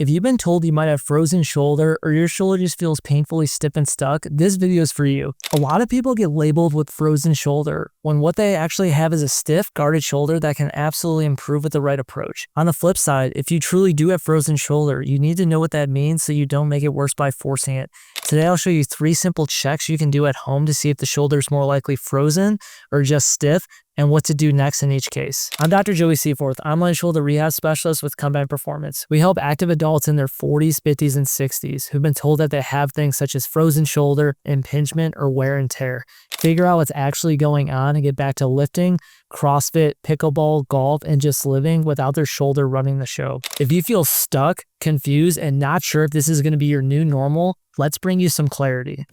If you've been told you might have frozen shoulder or your shoulder just feels painfully stiff and stuck, this video is for you. A lot of people get labeled with frozen shoulder when what they actually have is a stiff, guarded shoulder that can absolutely improve with the right approach. On the flip side, if you truly do have frozen shoulder, you need to know what that means so you don't make it worse by forcing it. Today I'll show you 3 simple checks you can do at home to see if the shoulder is more likely frozen or just stiff, and what to do next in each case. I'm Dr. Joey Seyforth, online shoulder rehab specialist with Combine Performance. We help active adults in their 40s, 50s, and 60s who've been told that they have things such as frozen shoulder, impingement, or wear and tear. Figure out what's actually going on and get back to lifting, CrossFit, pickleball, golf, and just living without their shoulder running the show. If you feel stuck, confused, and not sure if this is going to be your new normal, let's bring you some clarity.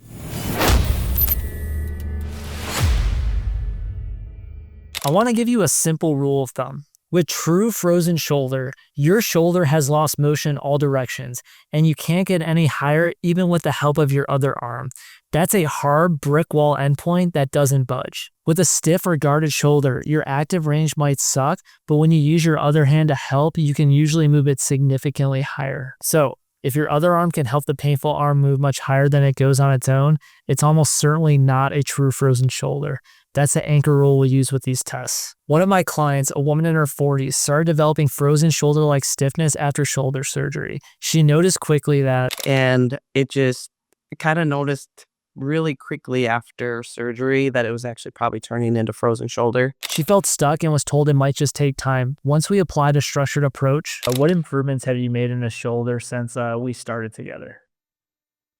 I want to give you a simple rule of thumb. With true frozen shoulder, your shoulder has lost motion in all directions, and you can't get any higher even with the help of your other arm. That's a hard brick wall endpoint that doesn't budge. With a stiff or guarded shoulder, your active range might suck, but when you use your other hand to help, you can usually move it significantly higher. So, if your other arm can help the painful arm move much higher than it goes on its own, it's almost certainly not a true frozen shoulder. That's the anchor rule we use with these tests. One of my clients, a woman in her 40s, started developing frozen shoulder-like stiffness after shoulder surgery. She noticed quickly that, and it just kind of noticed really quickly after surgery that it was actually probably turning into frozen shoulder. She felt stuck and was told it might just take time. Once we applied a structured approach, what improvements have you made in the shoulder since we started together?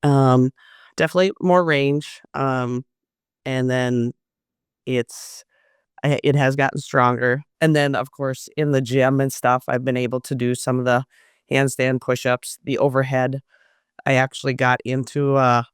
Definitely more range, and then it has gotten stronger. And then, of course, in the gym and stuff, I've been able to do some of the handstand push-ups, the overhead. I actually got into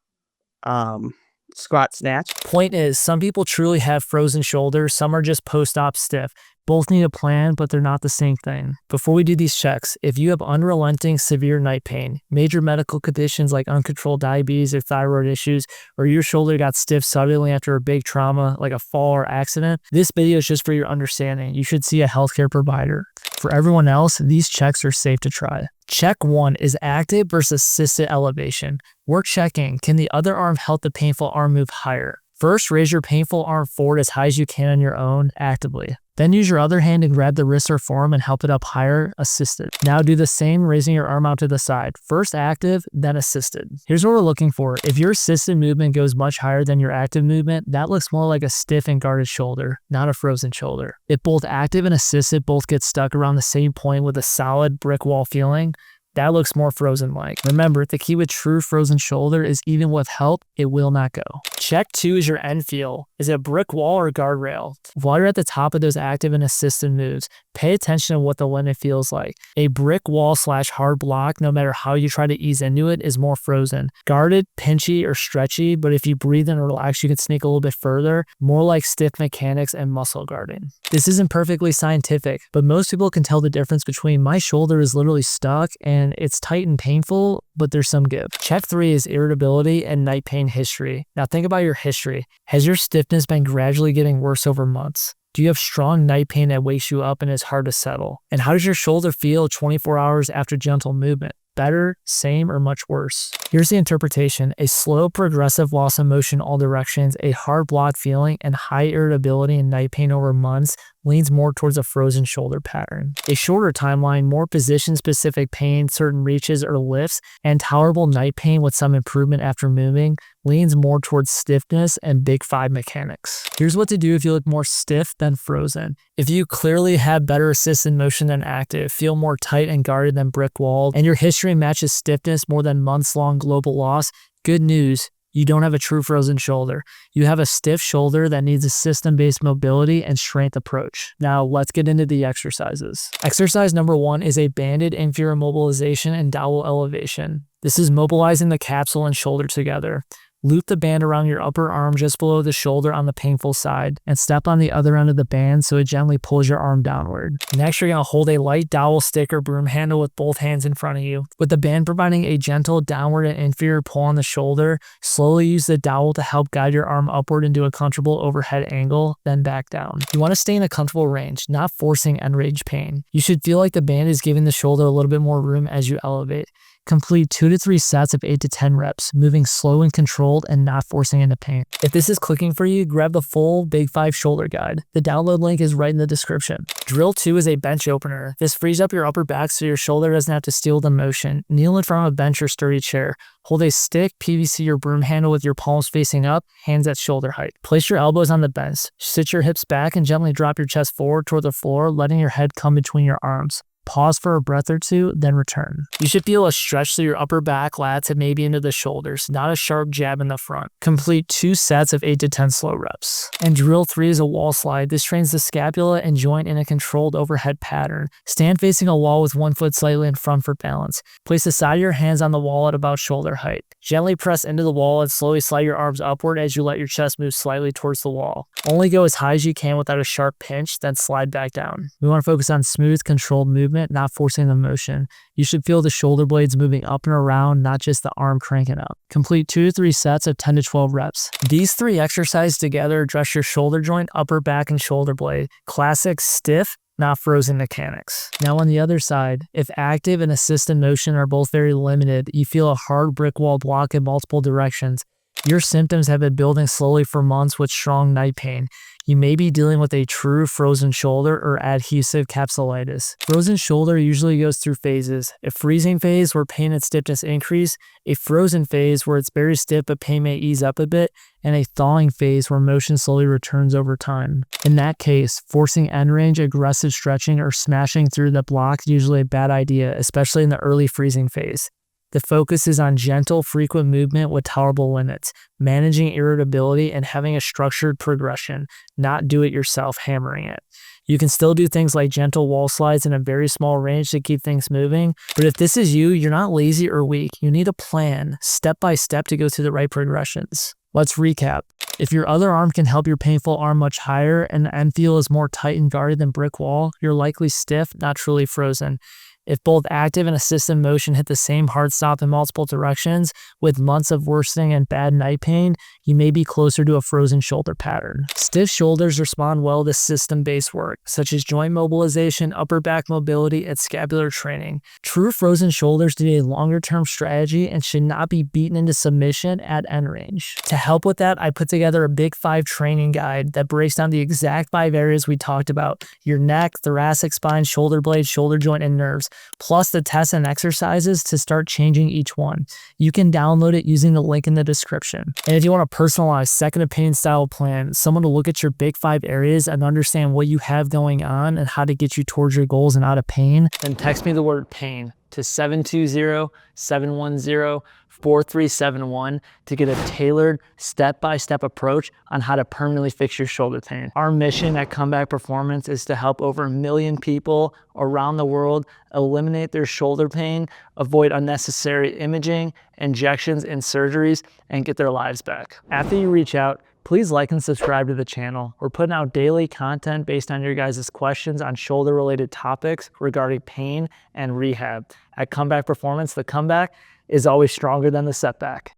squat snatch. Point is, some people truly have frozen shoulders, some are just post-op stiff. Both need a plan, but they're not the same thing. Before we do these checks, if you have unrelenting severe night pain, major medical conditions like uncontrolled diabetes or thyroid issues, or your shoulder got stiff suddenly after a big trauma like a fall or accident, this video is just for your understanding. You should see a healthcare provider. For everyone else, these checks are safe to try. Check 1 is active versus assisted elevation. We're checking, can the other arm help the painful arm move higher? First, raise your painful arm forward as high as you can on your own, actively. Then use your other hand and grab the wrist or forearm and help it up higher, assisted. Now do the same, raising your arm out to the side. First active, then assisted. Here's what we're looking for. If your assisted movement goes much higher than your active movement, that looks more like a stiff and guarded shoulder, not a frozen shoulder. If both active and assisted both get stuck around the same point with a solid brick wall feeling, that looks more frozen-like. Remember, the key with true frozen shoulder is even with help, it will not go. Check 2 is your end feel. Is it a brick wall or guardrail? While you're at the top of those active and assisted moves, pay attention to what the limit feels like. A brick wall / hard block, no matter how you try to ease into it, is more frozen. Guarded, pinchy, or stretchy, but if you breathe and relax, you can sneak a little bit further, more like stiff mechanics and muscle guarding. This isn't perfectly scientific, but most people can tell the difference between my shoulder is literally stuck and it's tight and painful, but there's some give. Check 3 is irritability and night pain history. Now think about your history. Has your stiffness been gradually getting worse over months? Do you have strong night pain that wakes you up and is hard to settle? And how does your shoulder feel 24 hours after gentle movement? Better, same, or much worse? Here's the interpretation. A slow, progressive loss of motion in all directions, a hard block feeling, and high irritability and night pain over months leans more towards a frozen shoulder pattern. A shorter timeline, more position-specific pain, certain reaches or lifts, and tolerable night pain with some improvement after moving leans more towards stiffness and big 5 mechanics. Here's what to do if you look more stiff than frozen. If you clearly have better assisted motion than active, feel more tight and guarded than brick walled, and your history matches stiffness more than months-long global loss, good news. You don't have a true frozen shoulder. You have a stiff shoulder that needs a system-based mobility and strength approach. Now let's get into the exercises. Exercise number 1 is a banded inferior mobilization and dowel elevation. This is mobilizing the capsule and shoulder together. Loop the band around your upper arm just below the shoulder on the painful side, and step on the other end of the band so it gently pulls your arm downward. Next, you're going to hold a light dowel stick or broom handle with both hands in front of you. With the band providing a gentle downward and inferior pull on the shoulder, slowly use the dowel to help guide your arm upward into a comfortable overhead angle, then back down. You want to stay in a comfortable range, not forcing end range pain. You should feel like the band is giving the shoulder a little bit more room as you elevate. Complete 2 to 3 sets of 8 to 10 reps, moving slow and controlled and not forcing into pain. If this is clicking for you, grab the full Big 5 shoulder guide. The download link is right in the description. Drill 2 is a bench opener. This frees up your upper back so your shoulder doesn't have to steal the motion. Kneel in front of a bench or sturdy chair. Hold a stick, PVC, or broom handle with your palms facing up, hands at shoulder height. Place your elbows on the bench. Sit your hips back and gently drop your chest forward toward the floor, letting your head come between your arms. Pause for a breath or two, then return. You should feel a stretch through your upper back, lats, and maybe into the shoulders, not a sharp jab in the front. Complete 2 sets of 8 to 10 slow reps. And drill 3 is a wall slide. This trains the scapula and joint in a controlled overhead pattern. Stand facing a wall with one foot slightly in front for balance. Place the side of your hands on the wall at about shoulder height. Gently press into the wall and slowly slide your arms upward as you let your chest move slightly towards the wall. Only go as high as you can without a sharp pinch, then slide back down. We want to focus on smooth, controlled movement, not forcing the motion. You should feel the shoulder blades moving up and around, not just the arm cranking up. Complete 2 to 3 sets of 10 to 12 reps. These 3 exercises together address your shoulder joint, upper back, and shoulder blade. Classic stiff, not frozen mechanics. Now on the other side, if active and assisted motion are both very limited, you feel a hard brick wall block in multiple directions. Your symptoms have been building slowly for months with strong night pain. You may be dealing with a true frozen shoulder or adhesive capsulitis. Frozen shoulder usually goes through phases. A freezing phase where pain and stiffness increase, a frozen phase where it's very stiff but pain may ease up a bit, and a thawing phase where motion slowly returns over time. In that case, forcing end range, aggressive stretching, or smashing through the block is usually a bad idea, especially in the early freezing phase. The focus is on gentle, frequent movement with tolerable limits, managing irritability, and having a structured progression, not do-it-yourself hammering it. You can still do things like gentle wall slides in a very small range to keep things moving, but if this is you, you're not lazy or weak. You need a plan, step by step, to go through the right progressions. Let's recap. If your other arm can help your painful arm much higher and the end feel is more tight and guarded than brick wall, you're likely stiff, not truly frozen. If both active and assisted motion hit the same hard stop in multiple directions, with months of worsening and bad night pain, you may be closer to a frozen shoulder pattern. Stiff shoulders respond well to system-based work, such as joint mobilization, upper back mobility, and scapular training. True frozen shoulders need a longer-term strategy and should not be beaten into submission at end range. To help with that, I put together a Big 5 training guide that breaks down the exact 5 areas we talked about: your neck, thoracic spine, shoulder blade, shoulder joint, and nerves, plus the tests and exercises to start changing each one. You can download it using the link in the description. And if you want a personalized second opinion style plan, someone to look at your Big 5 areas and understand what you have going on and how to get you towards your goals and out of pain, then text me the word pain to 720-710-4371 to get a tailored step-by-step approach on how to permanently fix your shoulder pain. Our mission at Comeback Performance is to help over 1 million people around the world eliminate their shoulder pain, avoid unnecessary imaging, injections, and surgeries, and get their lives back. After you reach out, please like and subscribe to the channel. We're putting out daily content based on your guys' questions on shoulder-related topics regarding pain and rehab. At Comeback Performance, the comeback is always stronger than the setback.